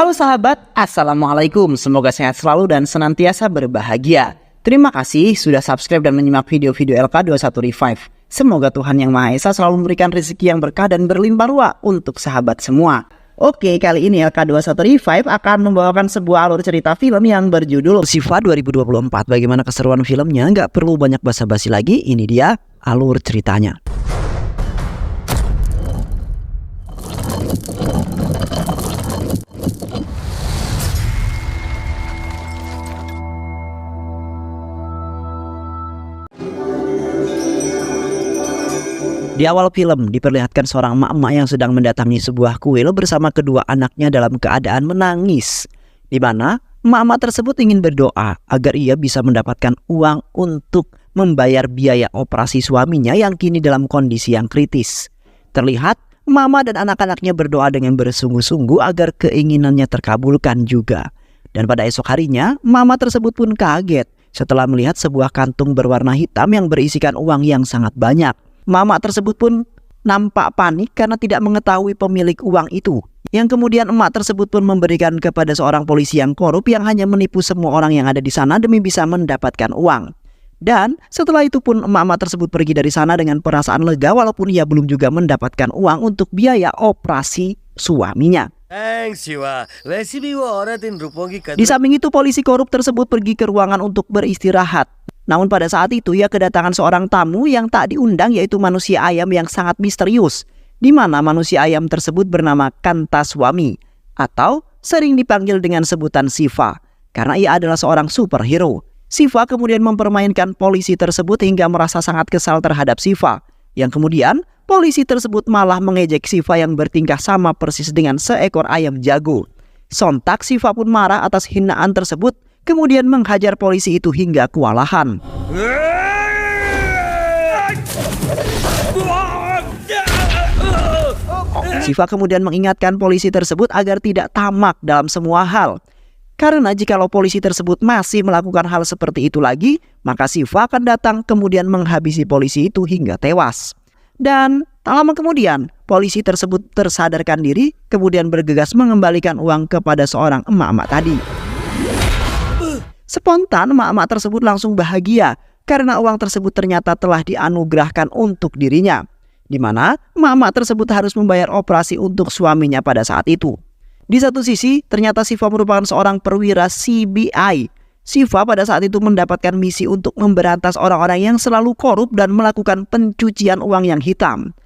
Halo sahabat, Assalamualaikum. Semoga sehat selalu dan senantiasa berbahagia. Terima kasih sudah subscribe dan menyimak video-video LK21 Revive. Semoga Tuhan Yang Maha Esa selalu memberikan rezeki yang berkah dan berlimpah ruah untuk sahabat semua. Oke, kali ini LK21 Revive akan membawakan sebuah alur cerita film yang berjudul Siva 2024. Bagaimana keseruan filmnya? Nggak perlu banyak basa-basi lagi, ini dia alur ceritanya. Di awal film diperlihatkan seorang emak-emak yang sedang mendatangi sebuah kuil bersama kedua anaknya dalam keadaan menangis, di mana emak-emak tersebut ingin berdoa agar ia bisa mendapatkan uang untuk membayar biaya operasi suaminya yang kini dalam kondisi yang kritis. Terlihat emak-emak dan anak-anaknya berdoa dengan bersungguh-sungguh agar keinginannya terkabulkan juga. Dan pada esok harinya emak-emak tersebut pun kaget setelah melihat sebuah kantung berwarna hitam yang berisikan uang yang sangat banyak. Mama tersebut pun nampak panik karena tidak mengetahui pemilik uang itu. Yang kemudian emak tersebut pun memberikan kepada seorang polisi yang korup yang hanya menipu semua orang yang ada di sana demi bisa mendapatkan uang. Dan setelah itu pun emak-emak tersebut pergi dari sana dengan perasaan lega walaupun ia belum juga mendapatkan uang untuk biaya operasi suaminya. Di samping itu polisi korup tersebut pergi ke ruangan untuk beristirahat. Namun pada saat itu ia kedatangan seorang tamu yang tak diundang, yaitu manusia ayam yang sangat misterius, di mana manusia ayam tersebut bernama Kantaswami atau sering dipanggil dengan sebutan Siva karena ia adalah seorang superhero. Siva kemudian mempermainkan polisi tersebut hingga merasa sangat kesal terhadap Siva, yang kemudian polisi tersebut malah mengejek Siva yang bertingkah sama persis dengan seekor ayam jago. Sontak Siva pun marah atas hinaan tersebut, kemudian menghajar polisi itu hingga kewalahan. Siva kemudian mengingatkan polisi tersebut agar tidak tamak dalam semua hal. Karena jikalau polisi tersebut masih melakukan hal seperti itu lagi, maka Siva akan datang kemudian menghabisi polisi itu hingga tewas. Dan tak lama kemudian, polisi tersebut tersadarkan diri, kemudian bergegas mengembalikan uang kepada seorang emak-emak tadi. Spontan emak-emak tersebut langsung bahagia karena uang tersebut ternyata telah dianugerahkan untuk dirinya, di mana emak-emak tersebut harus membayar operasi untuk suaminya pada saat itu. Di satu sisi ternyata Siva merupakan seorang perwira CBI. Siva pada saat itu mendapatkan misi untuk memberantas orang-orang yang selalu korup dan melakukan pencucian uang yang hitam.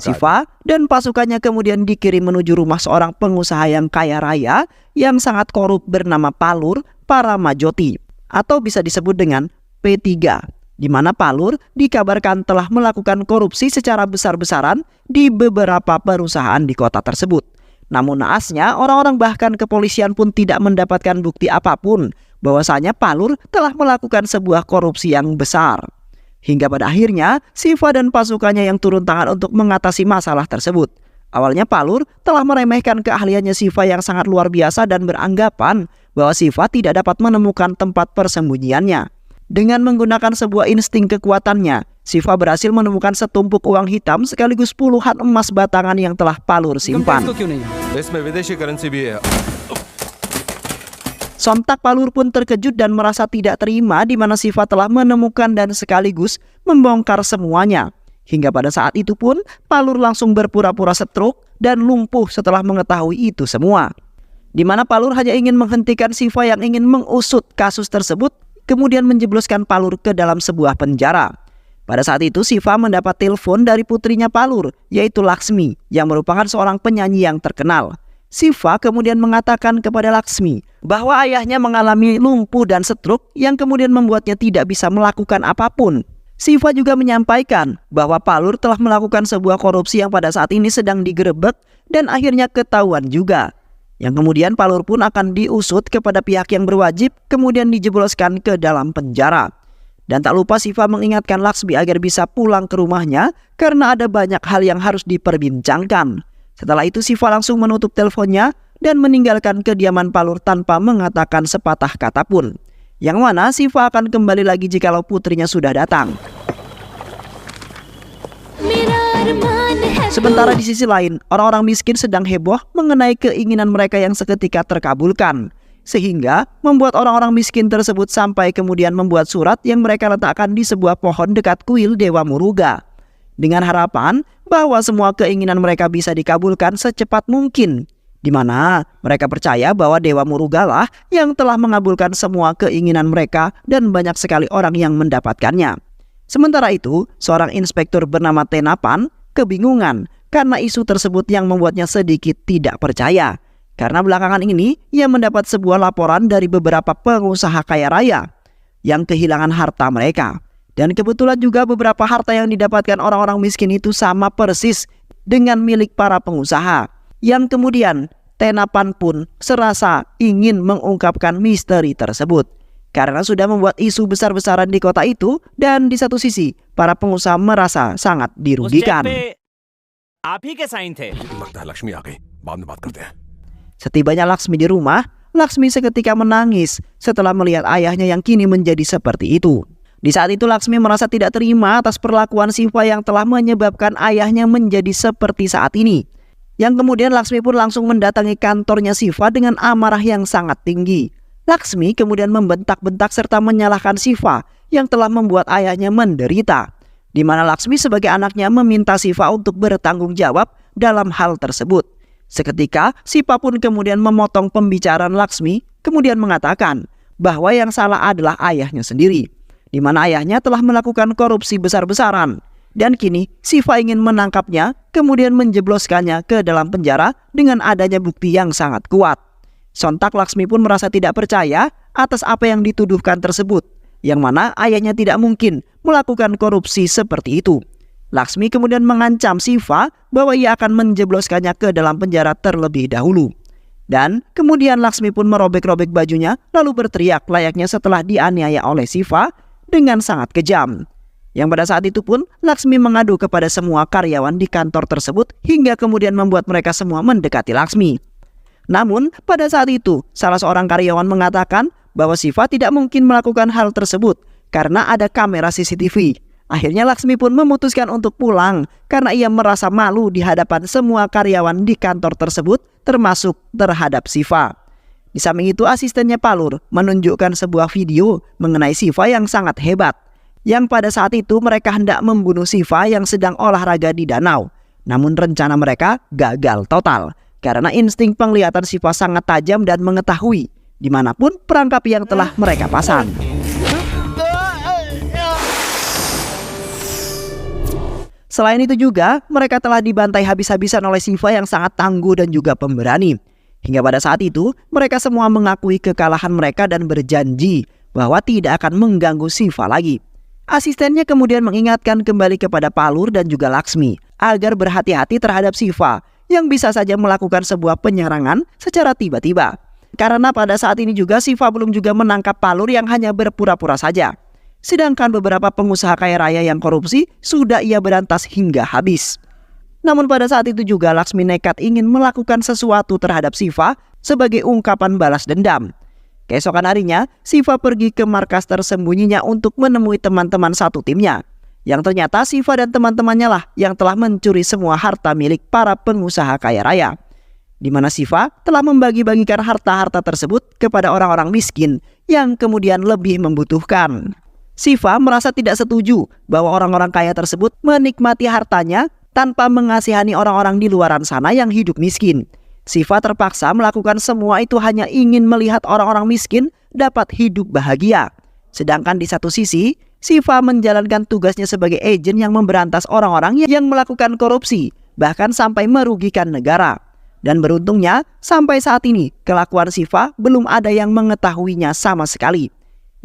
Siva dan pasukannya kemudian dikirim menuju rumah seorang pengusaha yang kaya raya yang sangat korup bernama Palur Paramajoti atau bisa disebut dengan P3, di mana Palur dikabarkan telah melakukan korupsi secara besar-besaran di beberapa perusahaan di kota tersebut. Namun naasnya orang-orang bahkan kepolisian pun tidak mendapatkan bukti apapun bahwasanya Palur telah melakukan sebuah korupsi yang besar. Hingga pada akhirnya, Siva dan pasukannya yang turun tangan untuk mengatasi masalah tersebut. Awalnya Palur telah meremehkan keahliannya Siva yang sangat luar biasa dan beranggapan bahwa Siva tidak dapat menemukan tempat persembunyiannya. Dengan menggunakan sebuah insting kekuatannya, Siva berhasil menemukan setumpuk uang hitam sekaligus puluhan emas batangan yang telah Palur simpan. Sontak Palur pun terkejut dan merasa tidak terima di mana Siva telah menemukan dan sekaligus membongkar semuanya. Hingga pada saat itu pun Palur langsung berpura-pura stroke dan lumpuh setelah mengetahui itu semua. Di mana Palur hanya ingin menghentikan Siva yang ingin mengusut kasus tersebut, kemudian menjebloskan Palur ke dalam sebuah penjara. Pada saat itu Siva mendapat telepon dari putrinya Palur, yaitu Laksmi, yang merupakan seorang penyanyi yang terkenal. Siva kemudian mengatakan kepada Laksmi bahwa ayahnya mengalami lumpuh dan stroke yang kemudian membuatnya tidak bisa melakukan apapun. Siva juga menyampaikan bahwa Palur telah melakukan sebuah korupsi yang pada saat ini sedang digerebek dan akhirnya ketahuan juga. Yang kemudian Palur pun akan diusut kepada pihak yang berwajib, kemudian dijebloskan ke dalam penjara. Dan tak lupa Siva mengingatkan Laksmi agar bisa pulang ke rumahnya karena ada banyak hal yang harus diperbincangkan. Setelah itu Siva langsung menutup teleponnya dan meninggalkan kediaman Palur tanpa mengatakan sepatah kata pun. Yang mana Siva akan kembali lagi jikalau putrinya sudah datang. Sementara di sisi lain, orang-orang miskin sedang heboh mengenai keinginan mereka yang seketika terkabulkan, sehingga membuat orang-orang miskin tersebut sampai kemudian membuat surat yang mereka letakkan di sebuah pohon dekat kuil Dewa Muruga, dengan harapan bahwa semua keinginan mereka bisa dikabulkan secepat mungkin, di mana mereka percaya bahwa Dewa Muruga lah yang telah mengabulkan semua keinginan mereka dan banyak sekali orang yang mendapatkannya. Sementara itu, seorang inspektur bernama Tenapan kebingungan karena isu tersebut yang membuatnya sedikit tidak percaya. Karena belakangan ini ia mendapat sebuah laporan dari beberapa pengusaha kaya raya yang kehilangan harta mereka. Dan kebetulan juga beberapa harta yang didapatkan orang-orang miskin itu sama persis dengan milik para pengusaha. Yang kemudian Tenapan pun serasa ingin mengungkapkan misteri tersebut karena sudah membuat isu besar-besaran di kota itu, dan di satu sisi para pengusaha merasa sangat dirugikan. Setibanya Laksmi di rumah, Laksmi seketika menangis setelah melihat ayahnya yang kini menjadi seperti itu. Di saat itu Laksmi merasa tidak terima atas perlakuan Siva yang telah menyebabkan ayahnya menjadi seperti saat ini. Yang kemudian Laksmi pun langsung mendatangi kantornya Siva dengan amarah yang sangat tinggi. Laksmi kemudian membentak-bentak serta menyalahkan Siva yang telah membuat ayahnya menderita, di mana Laksmi sebagai anaknya meminta Siva untuk bertanggung jawab dalam hal tersebut. Seketika Siva pun kemudian memotong pembicaraan Laksmi, kemudian mengatakan bahwa yang salah adalah ayahnya sendiri, di mana ayahnya telah melakukan korupsi besar-besaran. Dan kini Siva ingin menangkapnya, kemudian menjebloskannya ke dalam penjara dengan adanya bukti yang sangat kuat. Sontak Laksmi pun merasa tidak percaya atas apa yang dituduhkan tersebut, yang mana ayahnya tidak mungkin melakukan korupsi seperti itu. Laksmi kemudian mengancam Siva bahwa ia akan menjebloskannya ke dalam penjara terlebih dahulu. Dan kemudian Laksmi pun merobek-robek bajunya lalu berteriak layaknya setelah dianiaya oleh Siva dengan sangat kejam. Yang pada saat itu pun Laksmi mengadu kepada semua karyawan di kantor tersebut hingga kemudian membuat mereka semua mendekati Laksmi. Namun pada saat itu salah seorang karyawan mengatakan bahwa Siva tidak mungkin melakukan hal tersebut karena ada kamera CCTV. Akhirnya Laksmi pun memutuskan untuk pulang karena ia merasa malu di hadapan semua karyawan di kantor tersebut termasuk terhadap Siva. Di samping itu asistennya Palur menunjukkan sebuah video mengenai Siva yang sangat hebat, yang pada saat itu mereka hendak membunuh Siva yang sedang olahraga di danau. Namun rencana mereka gagal total karena insting penglihatan Siva sangat tajam dan mengetahui dimanapun perangkap yang telah mereka pasang. Selain itu juga mereka telah dibantai habis-habisan oleh Siva yang sangat tangguh dan juga pemberani. Hingga pada saat itu mereka semua mengakui kekalahan mereka dan berjanji bahwa tidak akan mengganggu Siva lagi. Asistennya kemudian mengingatkan kembali kepada Palur dan juga Laksmi agar berhati-hati terhadap Siva yang bisa saja melakukan sebuah penyerangan secara tiba-tiba. Karena pada saat ini juga Siva belum juga menangkap Palur yang hanya berpura-pura saja. Sedangkan beberapa pengusaha kaya raya yang korupsi sudah ia berantas hingga habis. Namun pada saat itu juga Laksmi nekat ingin melakukan sesuatu terhadap Siva sebagai ungkapan balas dendam. Keesokan harinya, Siva pergi ke markas tersembunyinya untuk menemui teman-teman satu timnya. Yang ternyata Siva dan teman-temannya lah yang telah mencuri semua harta milik para pengusaha kaya raya. Di mana Siva telah membagi-bagikan harta-harta tersebut kepada orang-orang miskin yang kemudian lebih membutuhkan. Siva merasa tidak setuju bahwa orang-orang kaya tersebut menikmati hartanya tanpa mengasihani orang-orang di luaran sana yang hidup miskin. Siva terpaksa melakukan semua itu hanya ingin melihat orang-orang miskin dapat hidup bahagia. Sedangkan di satu sisi, Siva menjalankan tugasnya sebagai agen yang memberantas orang-orang yang melakukan korupsi, bahkan sampai merugikan negara. Dan beruntungnya, sampai saat ini, kelakuan Siva belum ada yang mengetahuinya sama sekali.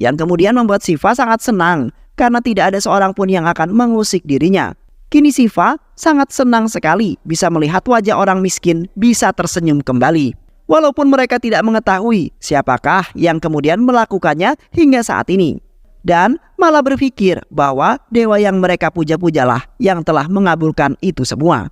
Yang kemudian membuat Siva sangat senang, karena tidak ada seorang pun yang akan mengusik dirinya. Kini Siva sangat senang sekali bisa melihat wajah orang miskin bisa tersenyum kembali. Walaupun mereka tidak mengetahui siapakah yang kemudian melakukannya hingga saat ini. Dan malah berpikir bahwa dewa yang mereka puja-pujalah yang telah mengabulkan itu semua.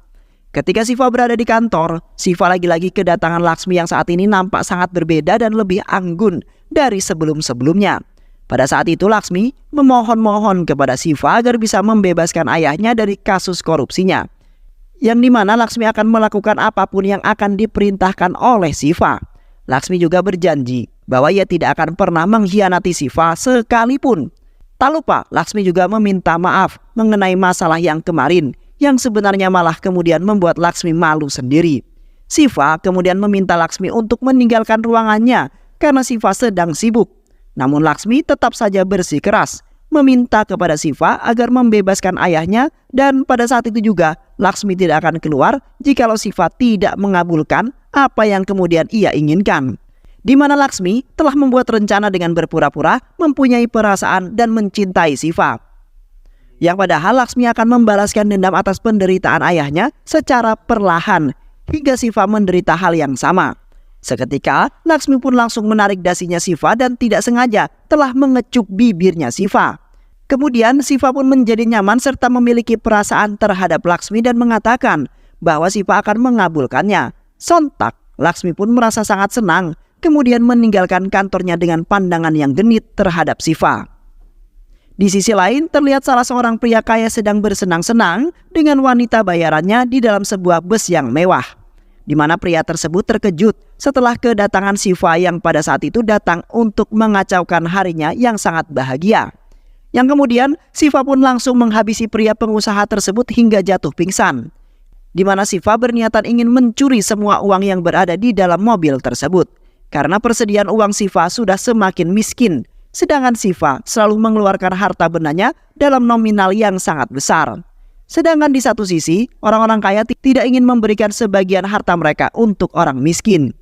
Ketika Siva berada di kantor, Siva lagi-lagi kedatangan Laksmi yang saat ini nampak sangat berbeda dan lebih anggun dari sebelum-sebelumnya. Pada saat itu Laksmi memohon-mohon kepada Siva agar bisa membebaskan ayahnya dari kasus korupsinya. yang dimana Laksmi akan melakukan apapun yang akan diperintahkan oleh Siva. Laksmi juga berjanji bahwa ia tidak akan pernah mengkhianati Siva sekalipun. Tak lupa, Laksmi juga meminta maaf mengenai masalah yang kemarin, yang sebenarnya malah kemudian membuat Laksmi malu sendiri. Siva kemudian meminta Laksmi untuk meninggalkan ruangannya karena Siva sedang sibuk. Namun Laksmi tetap saja bersikeras, meminta kepada Siva agar membebaskan ayahnya, dan pada saat itu juga Laksmi tidak akan keluar jikalau Siva tidak mengabulkan apa yang kemudian ia inginkan. Di mana Laksmi telah membuat rencana dengan berpura-pura mempunyai perasaan dan mencintai Siva. Yang padahal Laksmi akan membalaskan dendam atas penderitaan ayahnya secara perlahan hingga Siva menderita hal yang sama. Seketika Laksmi pun langsung menarik dasinya Siva dan tidak sengaja telah mengecup bibirnya Siva. Kemudian Siva pun menjadi nyaman serta memiliki perasaan terhadap Laksmi dan mengatakan bahwa Siva akan mengabulkannya. Sontak Laksmi pun merasa sangat senang, kemudian meninggalkan kantornya dengan pandangan yang genit terhadap Siva. Di sisi lain, terlihat salah seorang pria kaya sedang bersenang-senang dengan wanita bayarannya di dalam sebuah bus yang mewah, di mana pria tersebut terkejut setelah kedatangan Siva yang pada saat itu datang untuk mengacaukan harinya yang sangat bahagia. Yang kemudian Siva pun langsung menghabisi pria pengusaha tersebut hingga jatuh pingsan, di mana Siva berniatan ingin mencuri semua uang yang berada di dalam mobil tersebut. Karena persediaan uang Siva sudah semakin miskin, sedangkan Siva selalu mengeluarkan harta bendanya dalam nominal yang sangat besar. Sedangkan di satu sisi, orang-orang kaya tidak ingin memberikan sebagian harta mereka untuk orang miskin.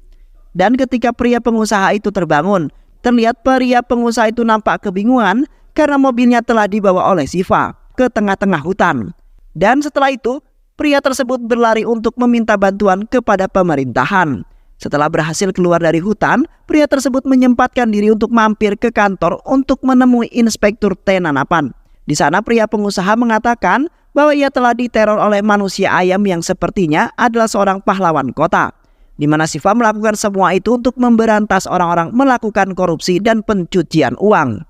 Dan ketika pria pengusaha itu terbangun, terlihat pria pengusaha itu nampak kebingungan karena mobilnya telah dibawa oleh Siva ke tengah-tengah hutan. Dan setelah itu, pria tersebut berlari untuk meminta bantuan kepada pemerintahan. Setelah berhasil keluar dari hutan, pria tersebut menyempatkan diri untuk mampir ke kantor untuk menemui Inspektur Tenanapan. Di sana pria pengusaha mengatakan bahwa ia telah diteror oleh manusia ayam yang sepertinya adalah seorang pahlawan kota, di mana Siva melakukan semua itu untuk memberantas orang-orang melakukan korupsi dan pencucian uang.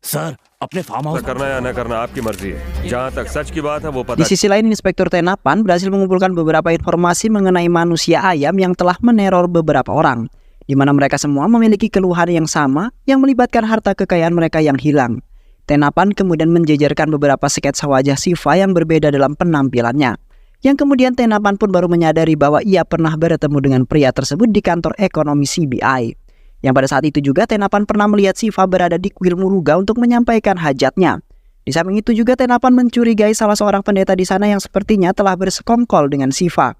Sir अपने farm house करना या न करना आपकी मर्जी है। जहाँ तक सच की बात है वो Di पता। sisi lain, Inspektur Tenapan berhasil mengumpulkan beberapa informasi mengenai manusia ayam yang telah meneror beberapa orang, di mana mereka semua memiliki keluhan yang sama yang melibatkan harta kekayaan mereka yang hilang. Tenapan kemudian menjejerkan beberapa sketsa wajah Siva yang berbeda dalam penampilannya, yang kemudian Tenapan pun baru menyadari bahwa ia pernah bertemu dengan pria tersebut di kantor ekonomi CBI. Yang pada saat itu juga Tenapan pernah melihat Siva berada di kuil Muruga untuk menyampaikan hajatnya. Di samping itu juga Tenapan mencurigai salah seorang pendeta di sana yang sepertinya telah bersekongkol dengan Siva.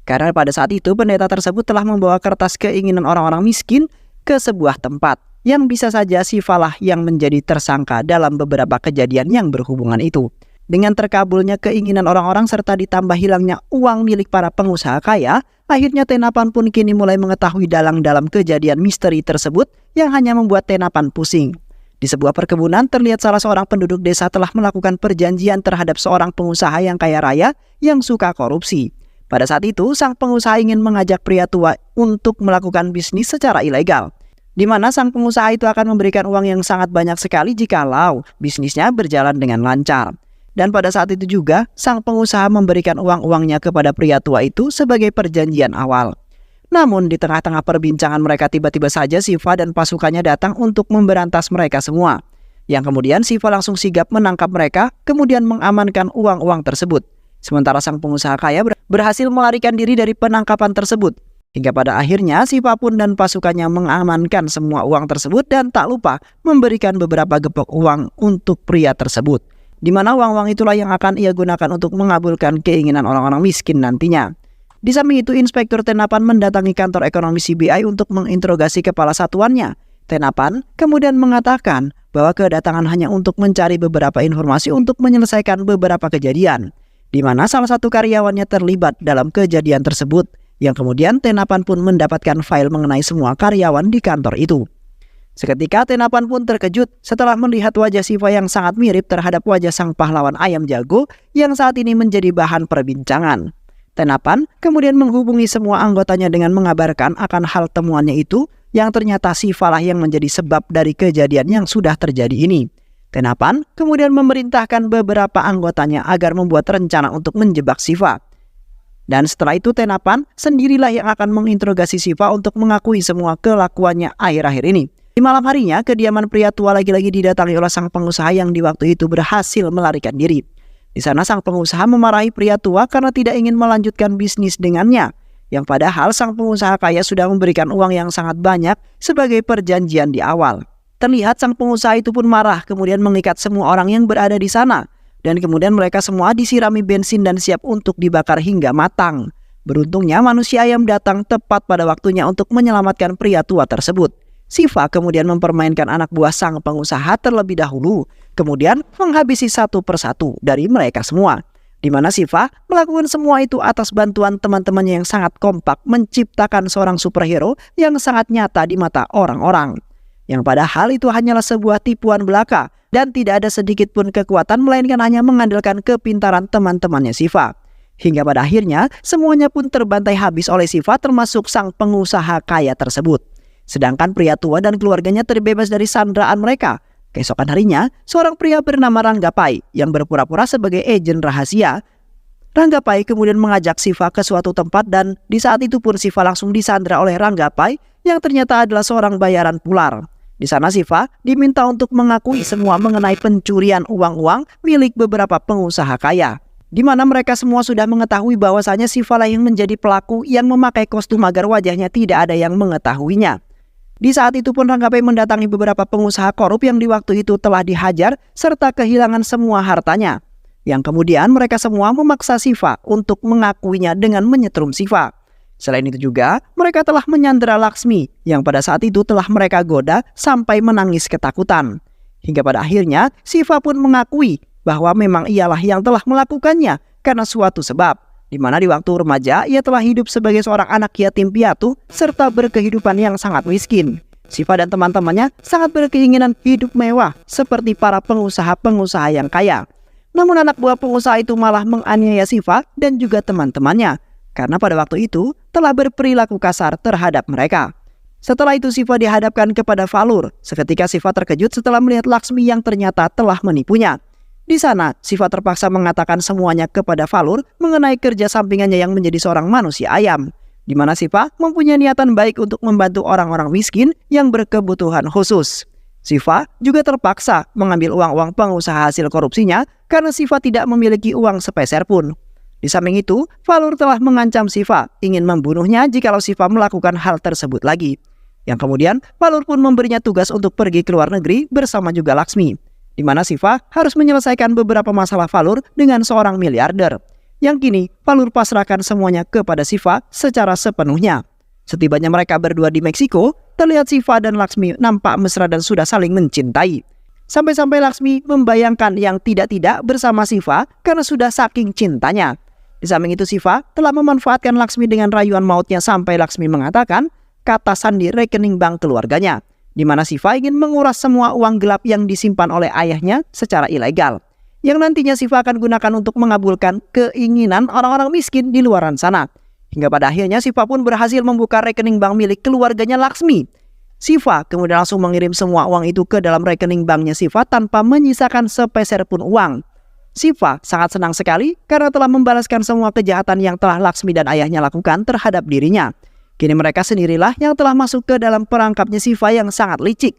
Karena pada saat itu pendeta tersebut telah membawa kertas keinginan orang-orang miskin ke sebuah tempat, yang bisa saja Siva lah yang menjadi tersangka dalam beberapa kejadian yang berhubungan itu. Dengan terkabulnya keinginan orang-orang serta ditambah hilangnya uang milik para pengusaha kaya, akhirnya Tenapan pun kini mulai mengetahui dalang-dalam kejadian misteri tersebut yang hanya membuat Tenapan pusing. Di sebuah perkebunan terlihat salah seorang penduduk desa telah melakukan perjanjian terhadap seorang pengusaha yang kaya raya yang suka korupsi. Pada saat itu, sang pengusaha ingin mengajak pria tua untuk melakukan bisnis secara ilegal, di mana sang pengusaha itu akan memberikan uang yang sangat banyak sekali jikalau bisnisnya berjalan dengan lancar. Dan pada saat itu juga, sang pengusaha memberikan uang-uangnya kepada pria tua itu sebagai perjanjian awal. Namun di tengah-tengah perbincangan mereka tiba-tiba saja Siva dan pasukannya datang untuk memberantas mereka semua. Yang kemudian Siva langsung sigap menangkap mereka, kemudian mengamankan uang-uang tersebut. Sementara sang pengusaha kaya berhasil melarikan diri dari penangkapan tersebut. Hingga pada akhirnya Siva pun dan pasukannya mengamankan semua uang tersebut dan tak lupa memberikan beberapa gepok uang untuk pria tersebut, di mana uang-uang itulah yang akan ia gunakan untuk mengabulkan keinginan orang-orang miskin nantinya. Di samping itu, Inspektur Tenapan mendatangi kantor ekonomi CBI untuk menginterogasi kepala satuannya. Tenapan kemudian mengatakan bahwa kedatangan hanya untuk mencari beberapa informasi untuk menyelesaikan beberapa kejadian, di mana salah satu karyawannya terlibat dalam kejadian tersebut, yang kemudian Tenapan pun mendapatkan file mengenai semua karyawan di kantor itu. Seketika Tenapan pun terkejut setelah melihat wajah Siva yang sangat mirip terhadap wajah sang pahlawan ayam jago yang saat ini menjadi bahan perbincangan. Tenapan kemudian menghubungi semua anggotanya dengan mengabarkan akan hal temuannya itu, yang ternyata Siva lah yang menjadi sebab dari kejadian yang sudah terjadi ini. Tenapan kemudian memerintahkan beberapa anggotanya agar membuat rencana untuk menjebak Shiva. Dan setelah itu Tenapan sendirilah yang akan menginterogasi Shiva untuk mengakui semua kelakuannya akhir-akhir ini. Di malam harinya, kediaman pria tua lagi-lagi didatangi oleh sang pengusaha yang di waktu itu berhasil melarikan diri. Di sana sang pengusaha memarahi pria tua karena tidak ingin melanjutkan bisnis dengannya. Yang padahal sang pengusaha kaya sudah memberikan uang yang sangat banyak sebagai perjanjian di awal. Terlihat sang pengusaha itu pun marah kemudian mengikat semua orang yang berada di sana. Dan kemudian mereka semua disirami bensin dan siap untuk dibakar hingga matang. Beruntungnya manusia ayam datang tepat pada waktunya untuk menyelamatkan pria tua tersebut. Shiva kemudian mempermainkan anak buah sang pengusaha terlebih dahulu, kemudian menghabisi satu persatu dari mereka semua. Di mana Shiva melakukan semua itu atas bantuan teman-temannya yang sangat kompak menciptakan seorang superhero yang sangat nyata di mata orang-orang. Yang padahal itu hanyalah sebuah tipuan belaka dan tidak ada sedikit pun kekuatan melainkan hanya mengandalkan kepintaran teman-temannya Shiva. Hingga pada akhirnya semuanya pun terbantai habis oleh Shiva termasuk sang pengusaha kaya tersebut. Sedangkan pria tua dan keluarganya terbebas dari sandraan mereka. Keesokan harinya, seorang pria bernama Ranggapai yang berpura-pura sebagai agen rahasia. Ranggapai kemudian mengajak Shiva ke suatu tempat dan di saat itu pun Shiva langsung disandra oleh Ranggapai yang ternyata adalah seorang bayaran pular. Di sana Shiva diminta untuk mengakui semua mengenai pencurian uang-uang milik beberapa pengusaha kaya. Di mana mereka semua sudah mengetahui bahwasanya Shiva lah yang menjadi pelaku yang memakai kostum agar wajahnya tidak ada yang mengetahuinya. Di saat itu pun Ranggapai mendatangi beberapa pengusaha korup yang di waktu itu telah dihajar serta kehilangan semua hartanya. Yang kemudian mereka semua memaksa Shiva untuk mengakuinya dengan menyetrum Shiva. Selain itu juga mereka telah menyandera Laksmi yang pada saat itu telah mereka goda sampai menangis ketakutan. Hingga pada akhirnya Shiva pun mengakui bahwa memang ialah yang telah melakukannya karena suatu sebab. Di mana di waktu remaja ia telah hidup sebagai seorang anak yatim piatu serta berkehidupan yang sangat miskin. Shiva dan teman-temannya sangat berkeinginan hidup mewah seperti para pengusaha-pengusaha yang kaya. Namun anak buah pengusaha itu malah menganiaya Shiva dan juga teman-temannya karena pada waktu itu telah berperilaku kasar terhadap mereka. Setelah itu Shiva dihadapkan kepada Valur. Seketika Shiva terkejut setelah melihat Laksmi yang ternyata telah menipunya. Di sana, Shiva terpaksa mengatakan semuanya kepada Valur mengenai kerja sampingannya yang menjadi seorang manusia ayam. Di mana Shiva mempunyai niatan baik untuk membantu orang-orang miskin yang berkebutuhan khusus. Shiva juga terpaksa mengambil uang-uang pengusaha hasil korupsinya karena Shiva tidak memiliki uang sepeser pun. Di samping itu, Valur telah mengancam Shiva ingin membunuhnya jikalau Shiva melakukan hal tersebut lagi. Yang kemudian, Valur pun memberinya tugas untuk pergi ke luar negeri bersama juga Laksmi. Di mana Shiva harus menyelesaikan beberapa masalah Valur dengan seorang miliarder. Yang kini Valur pasrahkan semuanya kepada Shiva secara sepenuhnya. Setibanya mereka berdua di Meksiko, terlihat Shiva dan Laksmi nampak mesra dan sudah saling mencintai. Sampai-sampai Laksmi membayangkan yang tidak-tidak bersama Shiva karena sudah saking cintanya. Di samping itu Shiva telah memanfaatkan Laksmi dengan rayuan mautnya sampai Laksmi mengatakan kata sandi rekening bank keluarganya. Di mana Shiva ingin menguras semua uang gelap yang disimpan oleh ayahnya secara ilegal. Yang nantinya Shiva akan gunakan untuk mengabulkan keinginan orang-orang miskin di luaran sana. Hingga pada akhirnya Shiva pun berhasil membuka rekening bank milik keluarganya Laksmi. Shiva kemudian langsung mengirim semua uang itu ke dalam rekening banknya Shiva tanpa menyisakan sepeser pun uang. Shiva sangat senang sekali karena telah membalaskan semua kejahatan yang telah Laksmi dan ayahnya lakukan terhadap dirinya. Kini mereka sendirilah yang telah masuk ke dalam perangkapnya Shiva yang sangat licik.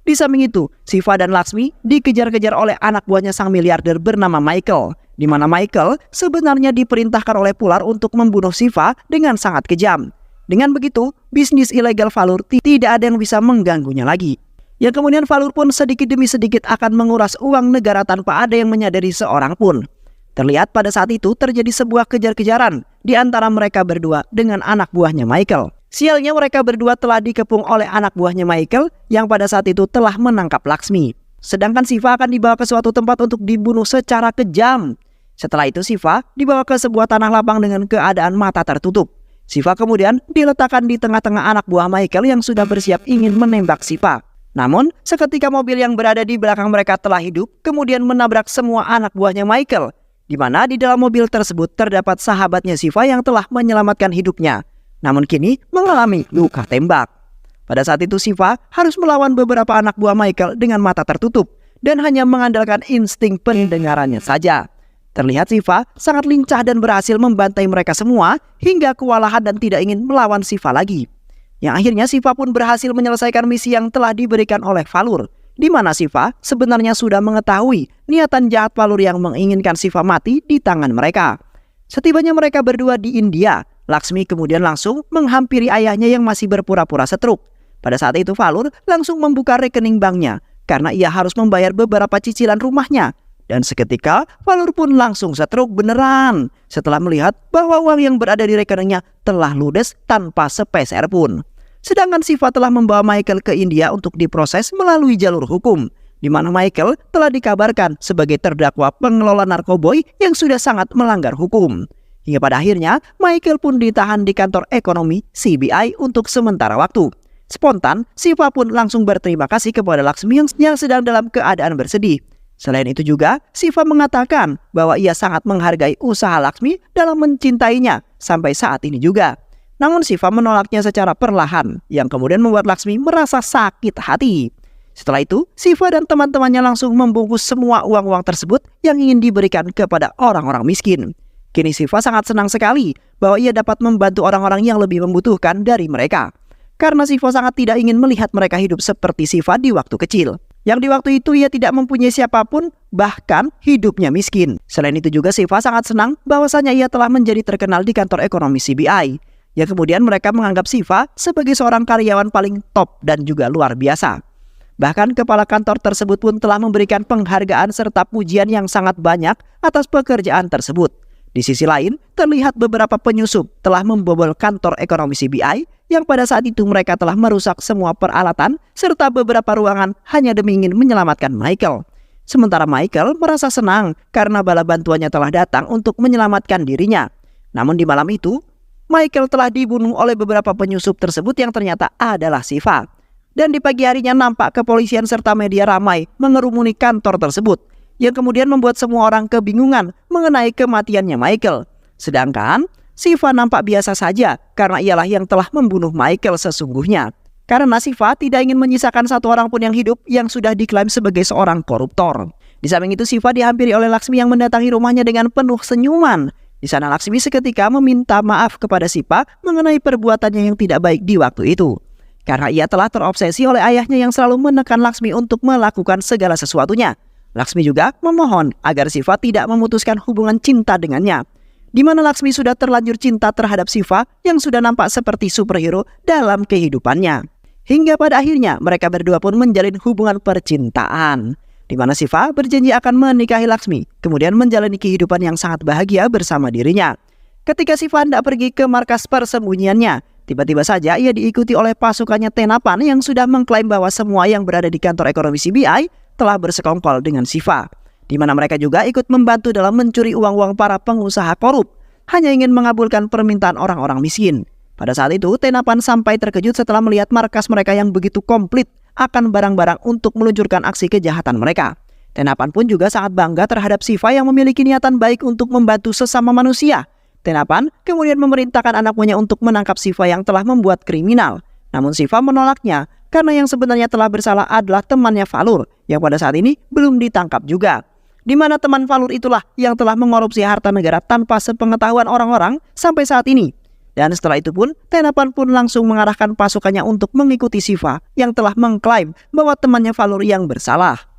Di samping itu, Shiva dan Laksmi dikejar-kejar oleh anak buahnya sang miliarder bernama Michael. Di mana Michael sebenarnya diperintahkan oleh Pular untuk membunuh Shiva dengan sangat kejam. Dengan begitu, bisnis ilegal Valur tidak ada yang bisa mengganggunya lagi. Yang kemudian Valur pun sedikit demi sedikit akan menguras uang negara tanpa ada yang menyadari seorang pun. Terlihat pada saat itu terjadi sebuah kejar-kejaran di antara mereka berdua dengan anak buahnya Michael. Sialnya mereka berdua telah dikepung oleh anak buahnya Michael yang pada saat itu telah menangkap Laksmi. Sedangkan Shiva akan dibawa ke suatu tempat untuk dibunuh secara kejam. Setelah itu Shiva dibawa ke sebuah tanah lapang dengan keadaan mata tertutup. Shiva kemudian diletakkan di tengah-tengah anak buah Michael yang sudah bersiap ingin menembak Shiva. Namun, seketika mobil yang berada di belakang mereka telah hidup, kemudian menabrak semua anak buahnya Michael. Di mana di dalam mobil tersebut terdapat sahabatnya Shiva yang telah menyelamatkan hidupnya. Namun kini mengalami luka tembak. Pada saat itu Shiva harus melawan beberapa anak buah Michael dengan mata tertutup. dan hanya mengandalkan insting pendengarannya saja. Terlihat Shiva sangat lincah dan berhasil membantai mereka semua hingga kewalahan dan tidak ingin melawan Shiva lagi. Yang akhirnya Shiva pun berhasil menyelesaikan misi yang telah diberikan oleh Valur, di mana Shiva sebenarnya sudah mengetahui niatan jahat Valur yang menginginkan Shiva mati di tangan mereka. Setibanya mereka berdua di India, Laksmi kemudian langsung menghampiri ayahnya yang masih berpura-pura stroke. Pada saat itu Valur langsung membuka rekening banknya karena ia harus membayar beberapa cicilan rumahnya. Dan seketika Valur pun langsung stroke beneran setelah melihat bahwa uang yang berada di rekeningnya telah ludes tanpa sepeser pun. Sedangkan Shiva telah membawa Michael ke India untuk diproses melalui jalur hukum, di mana Michael telah dikabarkan sebagai terdakwa pengelola narkoboy yang sudah sangat melanggar hukum. Hingga pada akhirnya Michael pun ditahan di kantor ekonomi CBI untuk sementara waktu. Spontan, Shiva pun langsung berterima kasih kepada Laksmi yang sedang dalam keadaan bersedih. Selain itu juga, Shiva mengatakan bahwa ia sangat menghargai usaha Laksmi dalam mencintainya sampai saat ini juga. Namun Shiva menolaknya secara perlahan, yang kemudian membuat Laksmi merasa sakit hati. Setelah itu, Shiva dan teman-temannya langsung membungkus semua uang-uang tersebut yang ingin diberikan kepada orang-orang miskin. Kini Shiva sangat senang sekali bahwa ia dapat membantu orang-orang yang lebih membutuhkan dari mereka. Karena Shiva sangat tidak ingin melihat mereka hidup seperti Shiva di waktu kecil, yang di waktu itu ia tidak mempunyai siapapun, bahkan hidupnya miskin. Selain itu juga Shiva sangat senang bahwasanya ia telah menjadi terkenal di kantor ekonomi CBI, yang kemudian mereka menganggap Shiva sebagai seorang karyawan paling top dan juga luar biasa. Bahkan kepala kantor tersebut pun telah memberikan penghargaan serta pujian yang sangat banyak atas pekerjaan tersebut. Di sisi lain, terlihat beberapa penyusup telah membobol kantor ekonomi CBI yang pada saat itu mereka telah merusak semua peralatan serta beberapa ruangan hanya demi ingin menyelamatkan Michael. Sementara Michael merasa senang karena bala bantuannya telah datang untuk menyelamatkan dirinya. Namun di malam itu, Michael telah dibunuh oleh beberapa penyusup tersebut yang ternyata adalah Shiva. Dan di pagi harinya nampak kepolisian serta media ramai mengerumuni kantor tersebut, yang kemudian membuat semua orang kebingungan mengenai kematiannya Michael. Sedangkan Shiva nampak biasa saja karena ialah yang telah membunuh Michael sesungguhnya. Karena Shiva tidak ingin menyisakan satu orang pun yang hidup yang sudah diklaim sebagai seorang koruptor. Di samping itu Shiva dihampiri oleh Laksmi yang mendatangi rumahnya dengan penuh senyuman. Di sana Laksmi seketika meminta maaf kepada Shiva mengenai perbuatannya yang tidak baik di waktu itu. Karena ia telah terobsesi oleh ayahnya yang selalu menekan Laksmi untuk melakukan segala sesuatunya. Laksmi juga memohon agar Shiva tidak memutuskan hubungan cinta dengannya, di mana Laksmi sudah terlanjur cinta terhadap Shiva yang sudah nampak seperti superhero dalam kehidupannya. Hingga pada akhirnya mereka berdua pun menjalin hubungan percintaan, di mana Shiva berjanji akan menikahi Laksmi, kemudian menjalani kehidupan yang sangat bahagia bersama dirinya. Ketika Shiva hendak pergi ke markas persembunyiannya, tiba-tiba saja ia diikuti oleh pasukannya Tenapan yang sudah mengklaim bahwa semua yang berada di kantor ekonomi CBI telah bersekongkol dengan Shiva, di mana mereka juga ikut membantu dalam mencuri uang-uang para pengusaha korup, hanya ingin mengabulkan permintaan orang-orang miskin. Pada saat itu, Tenapan sampai terkejut setelah melihat markas mereka yang begitu komplit akan barang-barang untuk meluncurkan aksi kejahatan mereka. Tenapan pun juga sangat bangga terhadap Shiva yang memiliki niatan baik untuk membantu sesama manusia. Tenapan kemudian memerintahkan anak buahnya untuk menangkap Shiva yang telah membuat kriminal. Namun Shiva menolaknya karena yang sebenarnya telah bersalah adalah temannya Valur yang pada saat ini belum ditangkap juga. Di mana teman Valur itulah yang telah mengorupsi harta negara tanpa sepengetahuan orang-orang sampai saat ini. Dan setelah itu pun Tenapan pun langsung mengarahkan pasukannya untuk mengikuti Shiva yang telah mengklaim bahwa temannya Valur yang bersalah.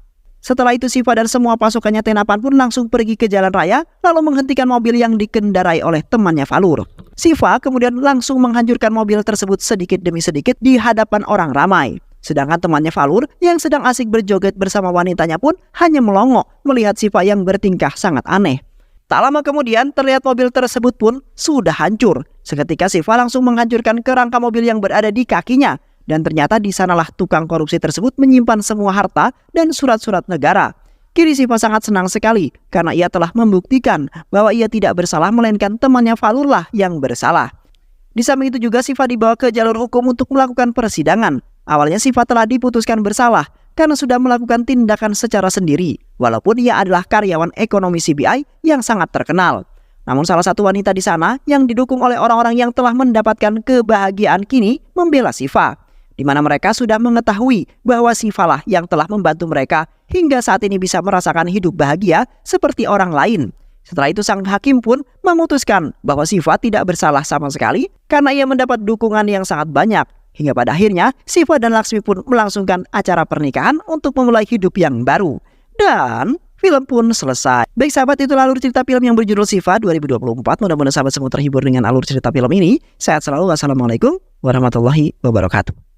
Setelah itu Shiva dan semua pasukannya Tenapan pun langsung pergi ke jalan raya lalu menghentikan mobil yang dikendarai oleh temannya Valur. Shiva kemudian langsung menghancurkan mobil tersebut sedikit demi sedikit di hadapan orang ramai. Sedangkan temannya Valur yang sedang asik berjoget bersama wanitanya pun hanya melongo melihat Shiva yang bertingkah sangat aneh. Tak lama kemudian terlihat mobil tersebut pun sudah hancur. Seketika Shiva langsung menghancurkan kerangka mobil yang berada di kakinya. Dan ternyata di sanalah tukang korupsi tersebut menyimpan semua harta dan surat-surat negara. Kini Shiva sangat senang sekali karena ia telah membuktikan bahwa ia tidak bersalah melainkan temannya Valur lah yang bersalah. Di samping itu juga Shiva dibawa ke jalur hukum untuk melakukan persidangan. Awalnya Shiva telah diputuskan bersalah karena sudah melakukan tindakan secara sendiri, walaupun ia adalah karyawan ekonomi CBI yang sangat terkenal. Namun salah satu wanita di sana yang didukung oleh orang-orang yang telah mendapatkan kebahagiaan kini membela Shiva. di mana mereka sudah mengetahui bahwa Syifa lah yang telah membantu mereka hingga saat ini bisa merasakan hidup bahagia seperti orang lain. Setelah itu sang hakim pun memutuskan bahwa Syifa tidak bersalah sama sekali karena ia mendapat dukungan yang sangat banyak. Hingga pada akhirnya Syifa dan Laksmi pun melangsungkan acara pernikahan untuk memulai hidup yang baru. Dan film pun selesai. Baik sahabat, itu alur cerita film yang berjudul Syifa 2024. Mudah-mudahan sahabat semua terhibur dengan alur cerita film ini. Sehat selalu. Wassalamualaikum warahmatullahi wabarakatuh.